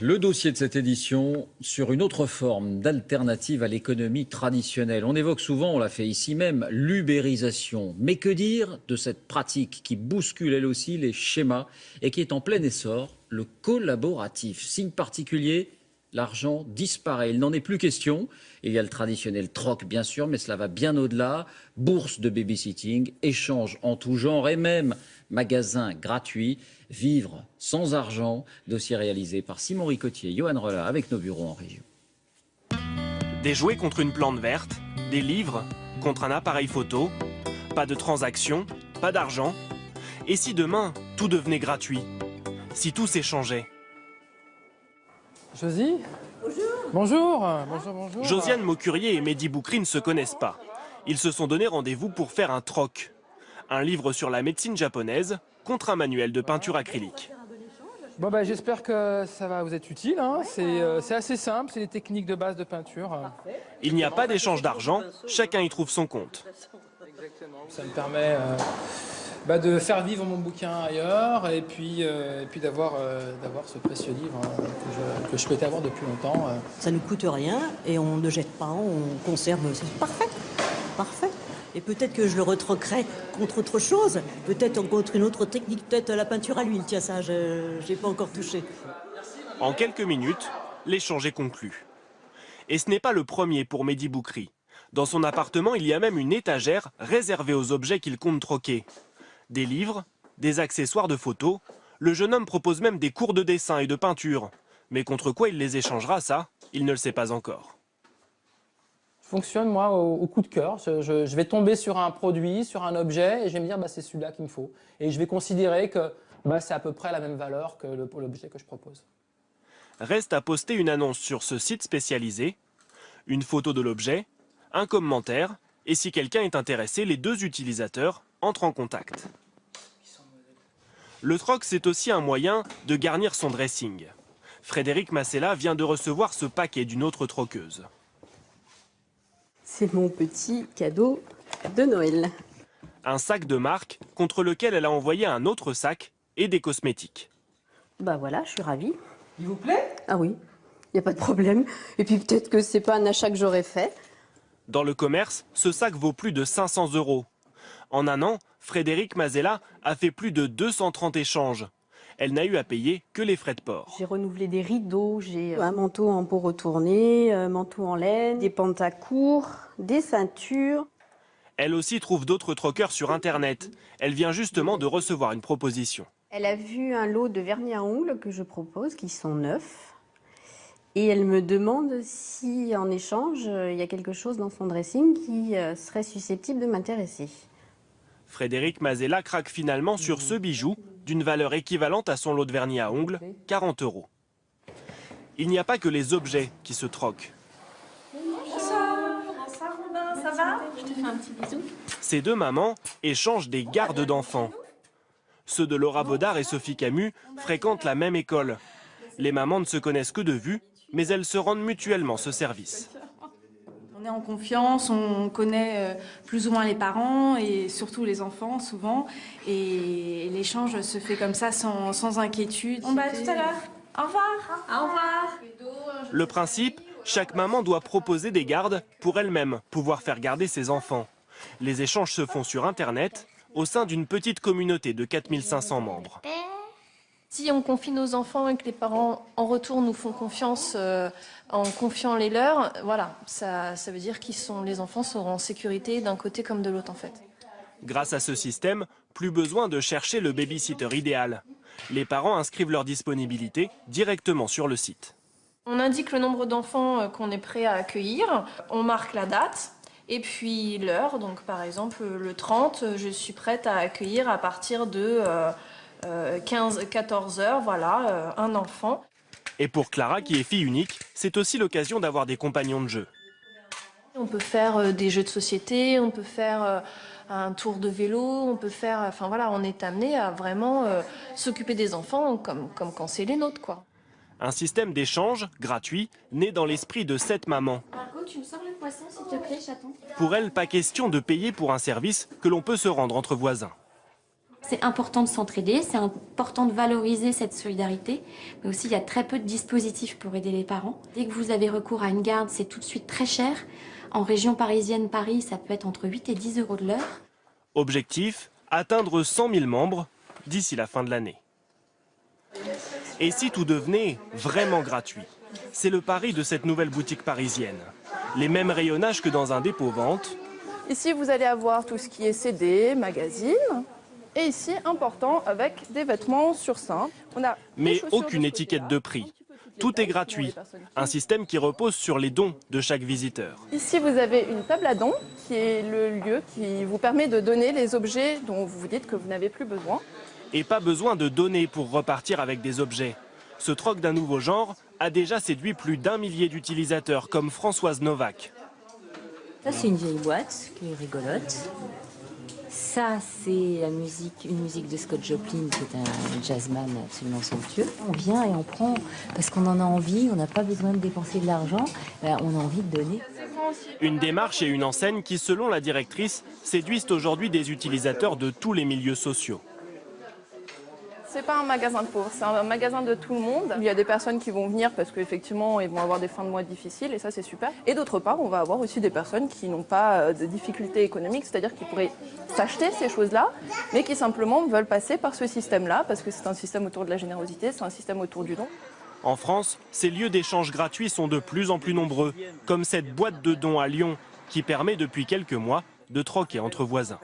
Le dossier de cette édition sur une autre forme d'alternative à l'économie traditionnelle. On évoque souvent, on l'a fait ici même, l'ubérisation. Mais que dire de cette pratique qui bouscule elle aussi les schémas et qui est en plein essor, le collaboratif. Signe particulier, l'argent disparaît. Il n'en est plus question. Il y a le traditionnel troc, bien sûr, mais cela va bien au-delà. Bourse de babysitting, échanges en tout genre et même magasins gratuits. Vivre sans argent, dossier réalisé par Simon Ricotier et Johan Rolla avec nos bureaux en région. Des jouets contre une plante verte, des livres contre un appareil photo, pas de transaction, pas d'argent. Et si demain, tout devenait gratuit? Si tout s'échangeait? Josie? Bonjour. Bonjour. Josiane Maucurier et Mehdi Boukri ne se connaissent pas. Ils se sont donné rendez-vous pour faire un troc. Un livre sur la médecine japonaise contre un manuel de peinture acrylique. Bon j'espère que ça va vous être utile. Hein. C'est assez simple, c'est les techniques de base de peinture. Il n'y a pas d'échange d'argent, chacun y trouve son compte. Exactement. Ça me permet de faire vivre mon bouquin ailleurs et puis d'avoir ce précieux livre que je souhaitais avoir depuis longtemps. Ça ne coûte rien et on ne jette pas, on conserve, c'est parfait. Et peut-être que je le retroquerai contre autre chose, peut-être contre une autre technique, peut-être la peinture à l'huile. Tiens, ça, je n'ai pas encore touché. En quelques minutes, l'échange est conclu. Et ce n'est pas le premier pour Mehdi Boukri. Dans son appartement, il y a même une étagère réservée aux objets qu'il compte troquer. Des livres, des accessoires de photos. Le jeune homme propose même des cours de dessin et de peinture. Mais contre quoi il les échangera, ça, il ne le sait pas encore. Je fonctionne, moi, au coup de cœur. Je vais tomber sur un produit, sur un objet, et je vais me dire, c'est celui-là qu'il me faut. Et je vais considérer que c'est à peu près la même valeur que l'objet que je propose. Reste à poster une annonce sur ce site spécialisé, une photo de l'objet, un commentaire, et si quelqu'un est intéressé, les deux utilisateurs entrent en contact. Le troc, c'est aussi un moyen de garnir son dressing. Frédéric Massella vient de recevoir ce paquet d'une autre troqueuse. C'est mon petit cadeau de Noël. Un sac de marque contre lequel elle a envoyé un autre sac et des cosmétiques. Voilà, je suis ravie. Il vous plaît? Ah oui, il n'y a pas de problème. Et puis peut-être que c'est pas un achat que j'aurais fait. Dans le commerce, ce sac vaut plus de 500 €. En un an, Frédéric Massella a fait plus de 230 échanges. Elle n'a eu à payer que les frais de port. J'ai renouvelé des rideaux, j'ai un manteau en peau retournée, un manteau en laine, des pantacourts, des ceintures. Elle aussi trouve d'autres troqueurs sur Internet. Elle vient justement de recevoir une proposition. Elle a vu un lot de vernis à ongles que je propose, qui sont neufs. Et elle me demande si, en échange, il y a quelque chose dans son dressing qui serait susceptible de m'intéresser. Frédéric Massella craque finalement sur ce bijou, d'une valeur équivalente à son lot de vernis à ongles, 40 €. Il n'y a pas que les objets qui se troquent. Bonsoir Robin, ça va? Je te fais un petit bisou. Ces deux mamans échangent des gardes d'enfants. Ceux de Laura Baudard et Sophie Camus fréquentent la même école. Les mamans ne se connaissent que de vue, mais elles se rendent mutuellement ce service. On est en confiance, on connaît plus ou moins les parents et surtout les enfants souvent. Et l'échange se fait comme ça sans inquiétude. Tout à l'heure. Au revoir. Au revoir. Le principe, chaque maman doit proposer des gardes pour elle-même pouvoir faire garder ses enfants. Les échanges se font sur Internet, au sein d'une petite communauté de 4500 membres. Si on confie nos enfants et que les parents en retour nous font confiance en confiant les leurs, voilà, ça veut dire que les enfants seront en sécurité d'un côté comme de l'autre en fait. Grâce à ce système, plus besoin de chercher le baby-sitter idéal. Les parents inscrivent leur disponibilité directement sur le site. On indique le nombre d'enfants qu'on est prêt à accueillir, on marque la date et puis l'heure. Donc par exemple le 30, je suis prête à accueillir à partir de 15-14 heures, voilà, un enfant. Et pour Clara, qui est fille unique, c'est aussi l'occasion d'avoir des compagnons de jeu. On peut faire des jeux de société, on peut faire un tour de vélo, on peut faire... Enfin voilà, on est amené à vraiment s'occuper des enfants comme quand c'est les nôtres, quoi. Un système d'échange, gratuit, né dans l'esprit de cette mamans. Margot, tu me sors le poisson s'il te plaît, chaton. Pour elle, pas question de payer pour un service que l'on peut se rendre entre voisins. C'est important de s'entraider, c'est important de valoriser cette solidarité, mais aussi il y a très peu de dispositifs pour aider les parents. Dès que vous avez recours à une garde, c'est tout de suite très cher. En région parisienne, Paris, ça peut être entre 8 et 10 euros de l'heure. Objectif, atteindre 100 000 membres d'ici la fin de l'année. Et si tout devenait vraiment gratuit? C'est le pari de cette nouvelle boutique parisienne. Les mêmes rayonnages que dans un dépôt-vente. Ici, vous allez avoir tout ce qui est CD, magazine. Et ici, important, avec des vêtements sur sein. Mais aucune étiquette de prix. Tout est gratuit. Un système qui repose sur les dons de chaque visiteur. Ici, vous avez une table à dons, qui est le lieu qui vous permet de donner les objets dont vous vous dites que vous n'avez plus besoin. Et pas besoin de donner pour repartir avec des objets. Ce troc d'un nouveau genre a déjà séduit plus d'1 millier d'utilisateurs comme Françoise Novak. Ça, c'est une vieille boîte qui est rigolote. Ça, c'est une musique de Scott Joplin, qui est un jazzman absolument somptueux. On vient et on prend parce qu'on en a envie, on n'a pas besoin de dépenser de l'argent, on a envie de donner. Une démarche et une enseigne qui, selon la directrice, séduisent aujourd'hui des utilisateurs de tous les milieux sociaux. C'est pas un magasin de pauvres, c'est un magasin de tout le monde. Il y a des personnes qui vont venir parce qu'effectivement, ils vont avoir des fins de mois difficiles et ça, c'est super. Et d'autre part, on va avoir aussi des personnes qui n'ont pas de difficultés économiques, c'est-à-dire qui pourraient s'acheter ces choses-là, mais qui simplement veulent passer par ce système-là parce que c'est un système autour de la générosité, c'est un système autour du don. En France, ces lieux d'échange gratuits sont de plus en plus nombreux, comme cette boîte de dons à Lyon qui permet depuis quelques mois de troquer entre voisins.